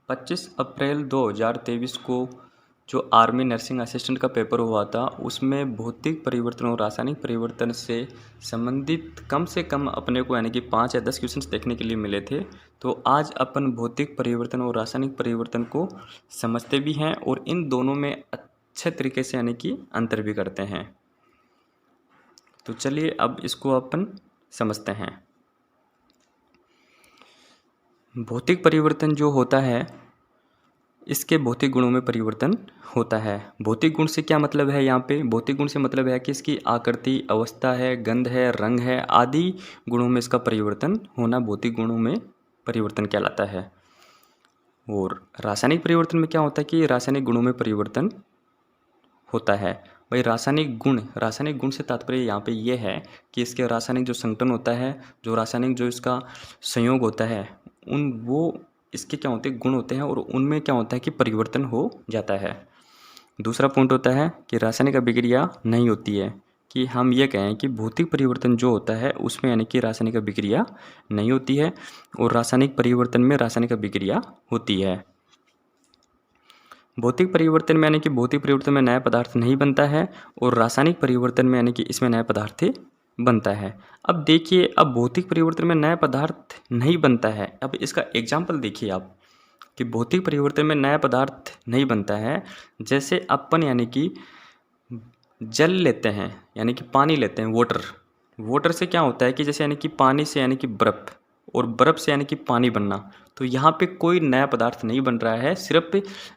25 अप्रैल 2023 को जो army nursing assistant का पेपर हुआ था उसमें भौतिक परिवर्तन और रासायनिक परिवर्तन से संबंधित कम से कम अपने को यानी कि 5 या 10 क्वेश्चंस देखने के लिए मिले थे। तो आज अपन भौतिक परिवर्तन और रासायनिक परिवर्तन को समझते भी हैं और इन दोनों में अच्छे तरीके से यानी कि अंतर भी करते हैं। तो चलिए अब इसको अपन समझते हैं। भौतिक परिवर्तन जो होता है इसके भौतिक गुणों में परिवर्तन होता है। भौतिक गुण से क्या मतलब है? यहाँ पे भौतिक गुण से मतलब है कि इसकी आकृति, अवस्था है, गंध है, रंग है आदि गुणों में इसका परिवर्तन होना भौतिक गुणों में परिवर्तन कहलाता है। और रासायनिक परिवर्तन में क्या होता है कि रासायनिक गुणों में परिवर्तन होता है। भाई रासायनिक गुण से तात्पर्य यहाँ पे ये है कि इसके रासायनिक जो संगठन होता है, जो रासायनिक जो इसका संयोग होता है, वो इसके क्या होते हैं, गुण होते हैं और उनमें क्या होता है कि परिवर्तन हो जाता है। दूसरा पॉइंट होता है कि रासायनिक अभिक्रिया नहीं होती है, कि हम ये कहें कि भौतिक परिवर्तन जो होता है उसमें यानी कि रासायनिक अभिक्रिया नहीं होती है और रासायनिक परिवर्तन में रासायनिक अभिक्रिया होती है। भौतिक परिवर्तन में यानी कि भौतिक परिवर्तन में नया पदार्थ नहीं बनता है और रासायनिक परिवर्तन में यानी कि इसमें नया पदार्थ बनता है। अब देखिए, अब भौतिक परिवर्तन में नया पदार्थ नहीं बनता है, अब इसका एग्जाम्पल देखिए आप कि भौतिक परिवर्तन में नया पदार्थ नहीं बनता है। जैसे अपन यानी कि जल लेते हैं यानी कि पानी लेते हैं, वाटर से क्या होता है कि जैसे यानी कि पानी से यानी कि बर्फ़ और बर्फ़ से यानी कि पानी बनना, तो यहाँ पे कोई नया पदार्थ नहीं बन रहा है, सिर्फ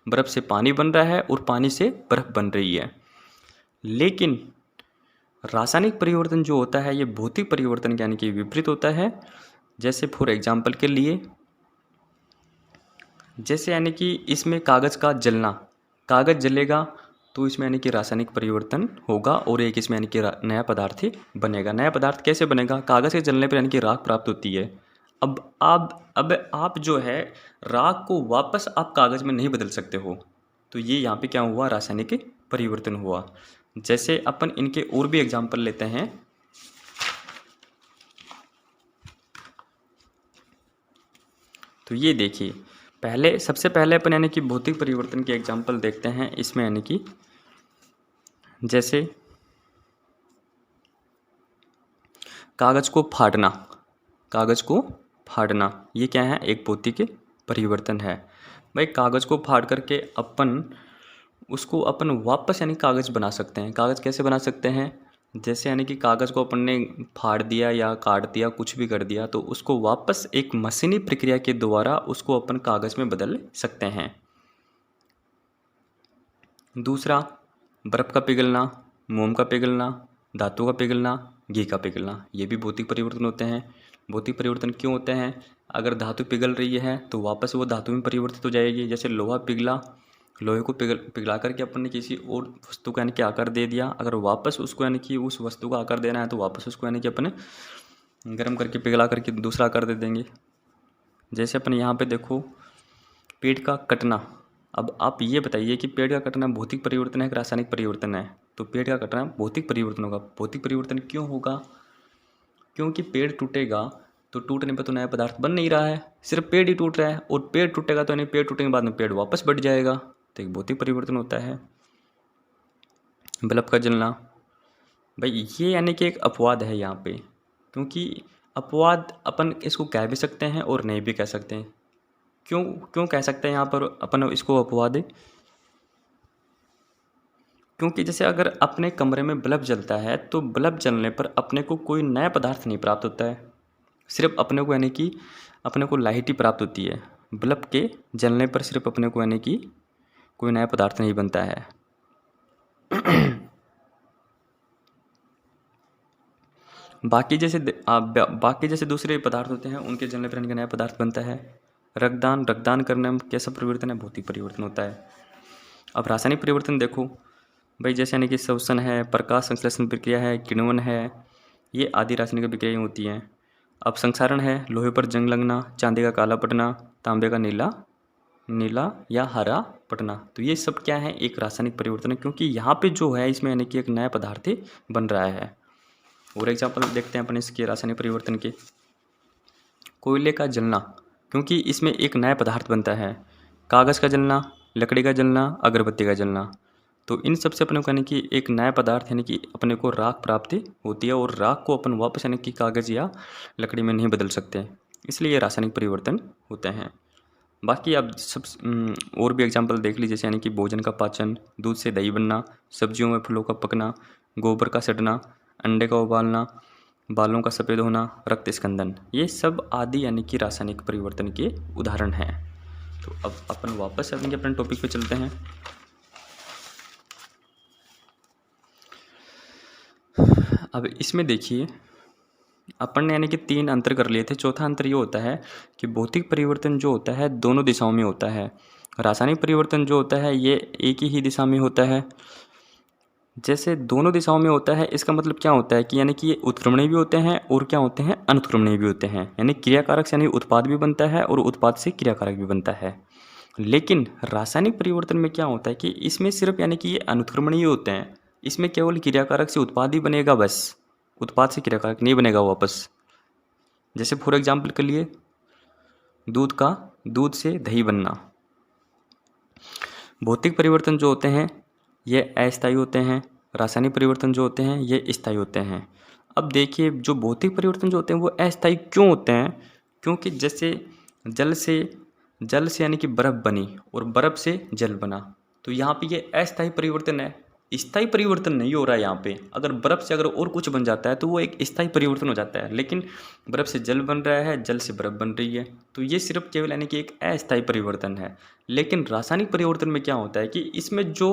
बर्फ़ से पानी बन रहा है और पानी से बर्फ़ बन रही है। लेकिन रासायनिक परिवर्तन जो होता है ये भौतिक परिवर्तन यानी कि विपरीत होता है। जैसे फॉर एग्जाम्पल के लिए, जैसे यानी कि इसमें कागज़ का जलना, कागज़ जलेगा तो इसमें यानी कि रासायनिक परिवर्तन होगा और एक इसमें यानी कि नया पदार्थ बनेगा। नया पदार्थ कैसे बनेगा? कागज़ के जलने पर यानी कि राख प्राप्त होती है। अब आप जो है राख को वापस आप कागज़ में नहीं बदल सकते हो, तो ये यहाँ पे क्या हुआ? रासायनिक परिवर्तन हुआ। जैसे अपन इनके और भी एग्जाम्पल लेते हैं। तो ये देखिए, सबसे पहले अपन यानी कि भौतिक परिवर्तन के एग्जाम्पल देखते हैं। इसमें यानी कि जैसे कागज़ को फाड़ना, ये क्या है? एक भौतिक परिवर्तन है। भाई कागज़ को फाड़ करके अपन वापस यानी कागज़ बना सकते हैं। कागज़ कैसे बना सकते हैं? जैसे यानी कि कागज़ को अपन ने फाड़ दिया या काट दिया, कुछ भी कर दिया, तो उसको वापस एक मशीनी प्रक्रिया के द्वारा उसको अपन कागज़ में बदल सकते हैं। दूसरा, बर्फ़ का पिघलना, मोम का पिघलना, धातु का पिघलना, घी का पिघलना, ये भी भौतिक परिवर्तन होते हैं। भौतिक परिवर्तन क्यों होते हैं? अगर धातु पिघल रही है तो वापस वो धातु में परिवर्तित हो जाएगी। जैसे लोहा पिघला, लोहे को पिघला करके अपन ने किसी और वस्तु को यानी कि आकार दे दिया, अगर वापस उसको यानी कि उस वस्तु का आकार देना है तो वापस उसको यानी कि अपने गर्म करके पिघला करके दूसरा आकार दे देंगे। जैसे अपन यहाँ पे देखो, पेड़ का कटना। अब आप ये बताइए कि पेड़ का कटना भौतिक परिवर्तन है कि रासायनिक परिवर्तन है? तो पेड़ का कटना भौतिक परिवर्तन होगा। भौतिक परिवर्तन क्यों होगा? क्योंकि पेड़ टूटेगा तो टूटने पर तो नया पदार्थ बन नहीं रहा है, सिर्फ पेड़ ही टूट रहा है, और पेड़ टूटेगा तो यानी पेड़ टूटने के बाद में पेड़ वापस बढ़ जाएगा, तो एक भौतिक परिवर्तन होता है। बल्ब का जलना, भाई ये यानी कि एक अपवाद है यहाँ पे, क्योंकि अपवाद अपन इसको कह भी सकते हैं और नहीं भी कह सकते हैं। क्यों कह सकते हैं यहाँ पर अपन इसको अपवाद? क्योंकि जैसे अगर अपने कमरे में बल्ब जलता है तो बल्ब जलने पर अपने को कोई नया पदार्थ नहीं प्राप्त होता है, सिर्फ अपने को यानी कि अपने को लाइट ही प्राप्त होती है। बल्ब के जलने पर सिर्फ अपने को यानी कि कोई नया पदार्थ नहीं बनता है। बाकी जैसे दूसरे पदार्थ होते हैं उनके जलने पर इनका नया पदार्थ बनता है। रक्तदान करने में कैसा परिवर्तन है? भौतिक परिवर्तन होता है। अब रासायनिक परिवर्तन देखो भाई, जैसे यानी कि श्वसन है, प्रकाश संश्लेषण प्रक्रिया है, किण्वन है, ये आदि रासायनिक प्रक्रियाएँ होती हैं। अब संक्षारण है, लोहे पर जंग लगना, चांदी का काला पड़ना, तांबे का नीला या हरा पड़ना, तो ये सब क्या है? एक रासायनिक परिवर्तन है, क्योंकि यहाँ पे जो है इसमें यानी कि एक नया पदार्थ बन रहा है। और एग्जाम्पल देखते हैं अपन इसके रासायनिक परिवर्तन के। कोयले का जलना, क्योंकि इसमें एक नया पदार्थ बनता है। कागज़ का जलना, लकड़ी का जलना, अगरबत्ती का जलना। तो इन सब से अपने को यानी कि एक नया पदार्थ यानी कि अपने को राख प्राप्ति होती है और राख को अपन वापस यानी कि कागज़ या लकड़ी में नहीं बदल सकते, इसलिए ये रासायनिक परिवर्तन होते हैं। बाकी आप और भी एग्जांपल देख लीजिए, जैसे यानी कि भोजन का पाचन, दूध से दही बनना, सब्जियों में फलों का पकना, गोबर का सड़ना, अंडे का उबालना, बालों का सफ़ेद होना, रक्त स्कंदन, ये सब आदि यानी कि रासायनिक परिवर्तन के उदाहरण हैं। तो अब अपन वापस यानी कि अपने टॉपिक पे चलते हैं। अब इसमें देखिए, अपन ने यानी कि 3 अंतर कर लिए थे। चौथा अंतर ये होता है कि भौतिक परिवर्तन जो होता है दोनों दिशाओं में होता है। रासायनिक परिवर्तन जो होता है ये एक ही दिशा में होता है। जैसे दोनों दिशाओं में होता है, इसका मतलब क्या होता है कि यानी कि ये उत्क्रमणीय भी होते हैं और क्या होते हैं, अनुत्क्रमणीय भी होते हैं। यानी क्रियाकारक से यानी उत्पाद भी बनता है और उत्पाद से क्रियाकारक भी बनता है। लेकिन रासायनिक परिवर्तन में क्या होता है कि इसमें सिर्फ यानी कि ये अनुत्क्रमणीय होते हैं। इसमें केवल क्रियाकारक से उत्पाद ही बनेगा बस, उत्पाद से क्रियाकारक नहीं बनेगा वापस। जैसे फॉर एग्जाम्पल के लिए दूध से दही बनना। भौतिक परिवर्तन जो होते हैं ये अस्थायी होते हैं, रासायनिक परिवर्तन जो होते हैं ये स्थायी होते हैं। अब देखिए, जो भौतिक परिवर्तन जो होते हैं वो अस्थायी क्यों होते हैं? क्योंकि जैसे जल से यानी कि बर्फ़ बनी और बर्फ़ से जल बना, तो यहाँ पे ये अस्थायी परिवर्तन है, स्थायी परिवर्तन नहीं हो रहा है यहाँ पे। अगर बर्फ़ से अगर और कुछ बन जाता है तो वो एक स्थायी परिवर्तन हो जाता है, लेकिन बर्फ़ से जल बन रहा है, जल से बर्फ़ बन रही है, तो ये सिर्फ केवल यानी कि एक अस्थायी परिवर्तन है। लेकिन रासायनिक परिवर्तन में क्या होता है कि इसमें जो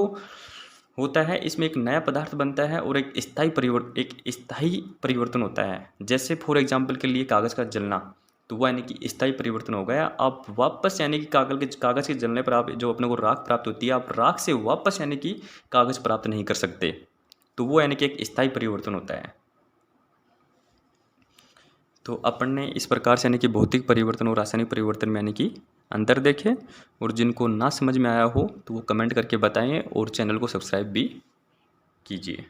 होता है, इसमें एक नया पदार्थ बनता है और एक स्थायी परिवर्तन होता है। जैसे फॉर एग्जाम्पल के लिए कागज़ का जलना, तो वो यानी कि स्थायी परिवर्तन हो गया। आप वापस यानी कि कागज़ के जलने पर आप जो अपने को राख प्राप्त होती है, आप राख से वापस यानी कि कागज़ प्राप्त नहीं कर सकते, तो वो यानी कि एक स्थायी परिवर्तन होता है। तो अपन ने इस प्रकार से यानी कि भौतिक परिवर्तन और रासायनिक परिवर्तन में यानी कि अंतर देखे, और जिनको ना समझ में आया हो तो वो कमेंट करके बताएं और चैनल को सब्सक्राइब भी कीजिए।